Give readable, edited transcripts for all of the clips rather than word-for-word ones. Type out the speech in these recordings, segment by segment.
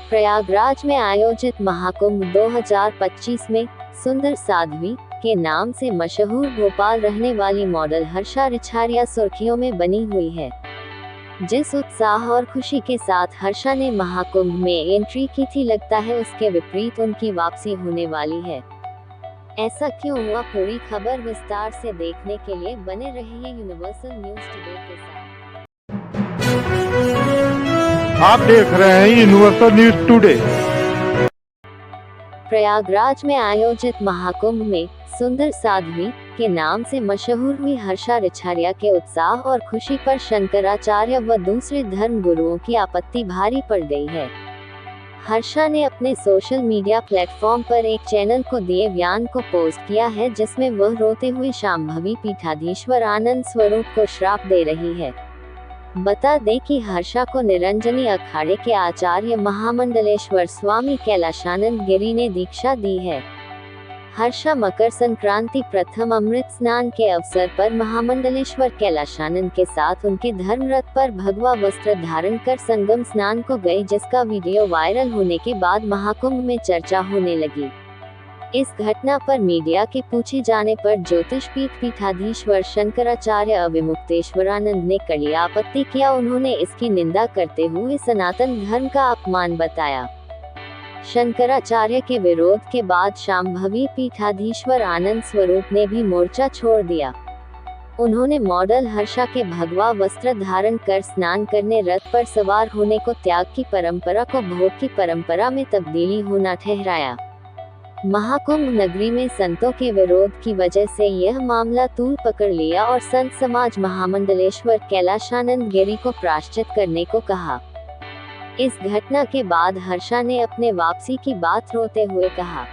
प्रयागराज में आयोजित महाकुंभ 2025 में सुंदर साध्वी के नाम से मशहूर भोपाल रहने वाली मॉडल हर्षा रिछारिया सुर्खियों में बनी हुई है। जिस उत्साह और खुशी के साथ हर्षा ने महाकुंभ में एंट्री की थी, लगता है उसके विपरीत उनकी वापसी होने वाली है। ऐसा क्यों हुआ? पूरी खबर विस्तार से देखने के लिए बने रहिए यूनिवर्सल न्यूज टुडे के साथ। आप देख रहे हैं यूनिवर्सल न्यूज टुडे। प्रयागराज में आयोजित महाकुंभ में सुंदर साध्वी के नाम से मशहूर हुई हर्षा रिछारिया के उत्साह और खुशी पर शंकराचार्य व दूसरे धर्म गुरुओं की आपत्ति भारी पड़ गई है। हर्षा ने अपने सोशल मीडिया प्लेटफॉर्म पर एक चैनल को दिए बयान को पोस्ट किया है, जिसमें वह रोते हुए शांभवी पीठाधीश्वर आनंद स्वरूप को श्राप दे रही है। बता दें कि हर्षा को निरंजनी अखाड़े के आचार्य महामंडलेश्वर स्वामी कैलाशानंद गिरी ने दीक्षा दी है। हर्षा मकर संक्रांति प्रथम अमृत स्नान के अवसर पर महामंडलेश्वर कैलाशानंद के साथ उनके धर्म रथ पर भगवा वस्त्र धारण कर संगम स्नान को गई, जिसका वीडियो वायरल होने के बाद महाकुंभ में चर्चा होने लगी। इस घटना पर मीडिया के पूछे जाने पर ज्योतिष पीठाधीश्वर शंकराचार्य अविमुक्तेश्वरानंद ने कड़ी आपत्ति किया। उन्होंने इसकी निंदा करते हुए सनातन धर्म का अपमान बताया। शंकराचार्य के विरोध के बाद शांभवी पीठाधीश्वर आनंद स्वरूप ने भी मोर्चा छोड़ दिया। उन्होंने मॉडल हर्षा के भगवा वस्त्र धारण कर स्नान करने रथ पर सवार होने को त्याग की परंपरा को भोग की परंपरा में तब्दीली होना ठहराया। महाकुंभ नगरी में संतों के विरोध की वजह से यह मामला तूल पकड़ लिया और संत समाज महामंडलेश्वर कैलाशानंद गिरी को प्रायश्चित करने को कहा। इस घटना के बाद हर्षा ने अपने वापसी की बात रोते हुए कहा,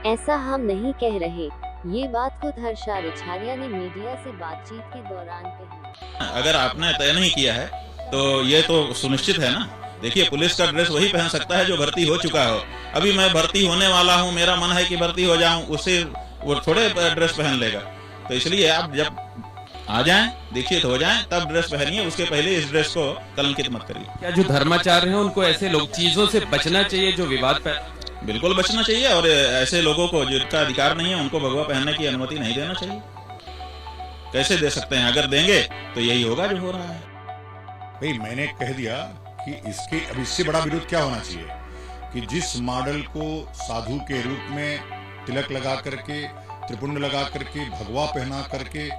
ऐसा हम नहीं कह रहे। ये बात खुद हर्षा रिछारिया ने मीडिया से बातचीत के दौरान कही। अगर आपने तय नहीं किया है तो ये तो सुनिश्चित है ना। देखिए, पुलिस का ड्रेस वही पहन सकता है जो भर्ती हो चुका हो। अभी मैं भर्ती होने वाला हूँ, मेरा मन है कि भर्ती हो जाऊं, उससे वो थोड़े ड्रेस पहन लेगा। तो इसलिए आप जब आ जाएं, दीक्षित हो जाएं, तब ड्रेस पहनिए। उसके पहले इस ड्रेस को कलंकित मत करिए। क्या जो धर्माचार्य हैं उनको ऐसे लोग चीजों से बचना चाहिए जो विवाद पर? बिल्कुल बचना चाहिए, और ऐसे लोगों को जिनका अधिकार नहीं है उनको भगवा पहनने की अनुमति नहीं देना चाहिए। कैसे दे सकते हैं? अगर देंगे तो यही होगा जो हो रहा है। भाई, मैंने कह दिया कि अब इससे बड़ा विरोध क्या होना चाहिए कि जिस मॉडल को साधु के रूप में तिलक लगा करके, त्रिपुंड लगा करके, भगवा पहना करके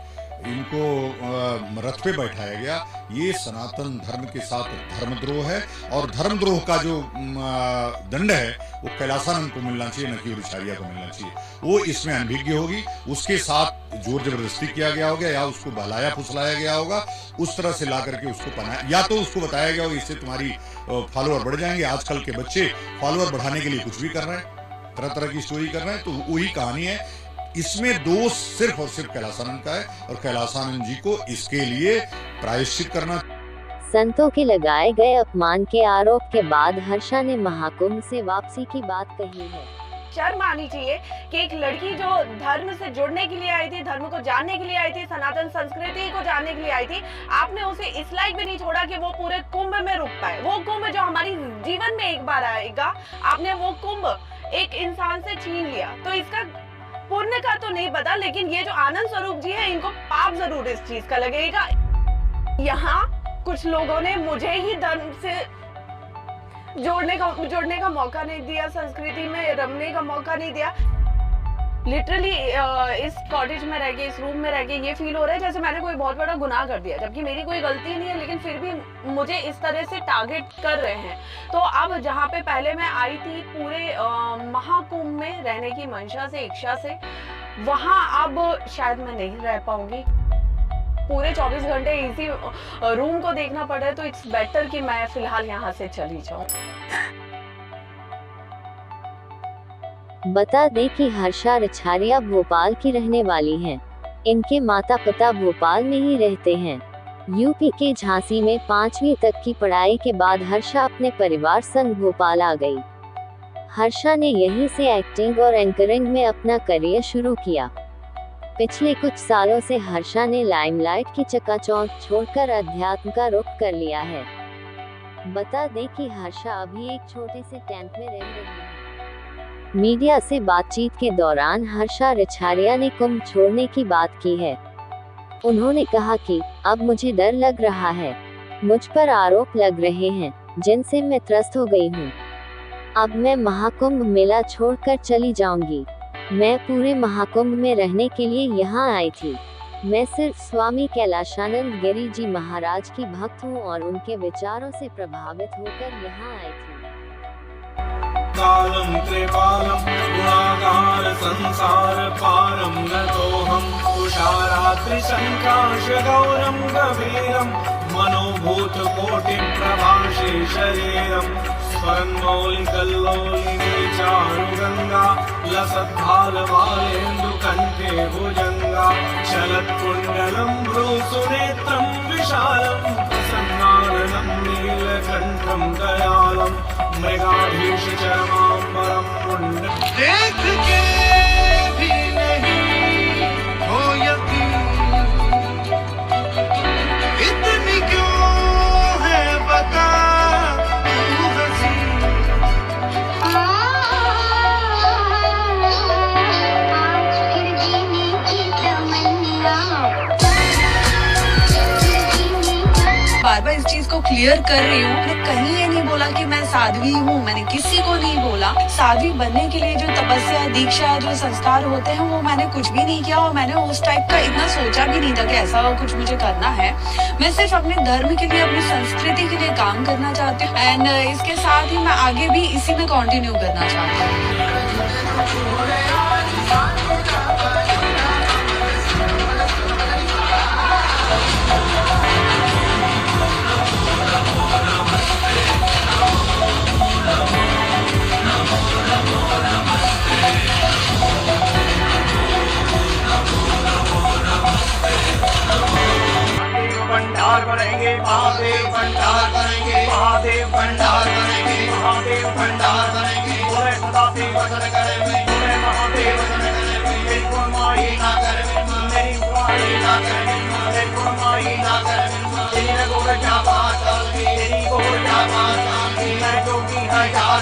इनको रथ पे बैठाया गया, ये सनातन धर्म के साथ धर्मद्रोह है। और धर्मद्रोह का जो दंड है वो कैलाशानंद को मिलना चाहिए, न कि रिछारिया को मिलना चाहिए। वो इसमें अनभिज्ञ होगी, उसके साथ जोर जबरदस्ती किया गया होगा या उसको बहलाया फुसलाया गया होगा, उस तरह से ला करके उसको पहनाया, या तो उसको बताया गया होगा इससे तुम्हारी फॉलोअर बढ़ जाएंगे। आजकल के बच्चे फॉलोअर बढ़ाने के लिए कुछ भी कर रहे हैं, तरह तरह की स्टोरी कर रहे हैं। तो वही कहानी है। इसमें दोष सिर्फ और सिर्फ कैलाशानंद का है और कैलाशानंद जी को इसके लिए प्रायश्चित करना। संतों के लगाए गए अपमान के आरोप के बाद हर्षा ने महाकुंभ से वापसी की बात कही है। शर्म आनी चाहिए कि एक लड़की जो धर्म से जुड़ने के लिए आई थी, धर्म को जानने के लिए आई थी, सनातन संस्कृति को जानने के लिए आई थी, आपने उसे इस लायक भी नहीं छोड़ा कि वो पूरे कुंभ में रुक पाए। वो कुंभ जो हमारी जीवन में एक बार आएगा, आपने वो कुंभ एक इंसान से छीन लिया। तो इसका पुण्य का तो नहीं पता, लेकिन ये जो आनंद स्वरूप जी है, इनको पाप जरूर इस चीज का लगेगा। यहाँ कुछ लोगों ने मुझे ही धर्म से जोड़ने का मौका नहीं दिया, संस्कृति में रमने का मौका नहीं दिया। लिटरली इस कॉटेज में रह के, इस रूम में रह के ये फील हो रहा है जैसे मैंने कोई बहुत बड़ा गुनाह कर दिया, जबकि मेरी कोई गलती नहीं है, लेकिन फिर भी मुझे इस तरह से टारगेट कर रहे हैं। तो अब जहाँ पे पहले मैं आई थी पूरे महाकुंभ में रहने की मंशा से, इच्छा से, वहाँ अब शायद मैं नहीं रह पाऊंगी। पूरे 24 घंटे इसी रूम को देखना पड़ रहा है, तो इट्स बेटर कि मैं फिलहाल यहाँ से चली जाऊँ। बता दें कि हर्षा रिछारिया भोपाल की रहने वाली हैं। इनके माता पिता भोपाल में ही रहते हैं। यूपी के झांसी में 5वीं तक की पढ़ाई के बाद हर्षा अपने परिवार संग भोपाल आ गई। हर्षा ने यहीं से एक्टिंग और एंकरिंग में अपना करियर शुरू किया। पिछले कुछ सालों से हर्षा ने लाइमलाइट की चकाचौंध छोड़कर अध्यात्म का रुख कर लिया है। बता दें कि हर्षा अभी एक छोटे से टेंट में रह रही है। मीडिया से बातचीत के दौरान हर्षा रिछारिया ने कुंभ छोड़ने की बात की है। उन्होंने कहा कि अब मुझे डर लग रहा है, मुझ पर आरोप लग रहे हैं जिनसे मैं त्रस्त हो गई हूँ। अब मैं महाकुंभ मेला छोड़कर चली जाऊंगी। मैं पूरे महाकुंभ में रहने के लिए यहाँ आई थी। मैं सिर्फ स्वामी कैलाशानंद गिरी जी महाराज की भक्त हूँ और उनके विचारों से प्रभावित होकर यहाँ आई थी। कालम कृपालम गुणागार संसार पारम नतोहम तुषारात्रि संकाश गौरम गभीरम मनोभूत कोटि प्रभाषे शरीरम स्वर्णमौलिकल्लोलिनी चारुगंगा लसद्भालवालेन्दु कंठे भुजंगा चलत्कुण्डलं भ्रूसुनेत्रं विशालं प्रसन्नाननं नीलकण्ठं दयालं मृगाधीश चरमाम्बरं मुण्ड देख के भी नहीं हो यकीन इतनी क्यों है बता तू हसीन आज फिर जीने की तमन्ना बार बार इस चीज को क्लियर कर रही हूँ। मैंने कहीं ये नहीं बोला कि मैं साध्वी हूँ, मैंने किसी को नहीं बोला। साध्वी बनने के लिए जो तपस्या, दीक्षा, जो संस्कार होते हैं वो मैंने कुछ भी नहीं किया और मैंने उस टाइप का इतना सोचा भी नहीं था कि ऐसा कुछ मुझे करना है। मैं सिर्फ अपने धर्म के लिए, अपनी संस्कृति के लिए काम करना चाहती हूँ एंड इसके साथ ही मैं आगे भी इसी में कंटिन्यू करना चाहती हूँ। भंडार करेंगे महादेव, भंडार करेंगे महादेव, भंडार करेंगे महादेव, भंडार करेंगे बोले सदाते वचन करेंगे, बोले महादेव वचन करेंगे। मेरी कुमाई ना करेंगे, मेरी कुमाई ना करेंगे, मेरी कुमाई ना करेंगे। तेरी गोर क्या बात, तेरी गोर क्या बात, मैं जोगी हजार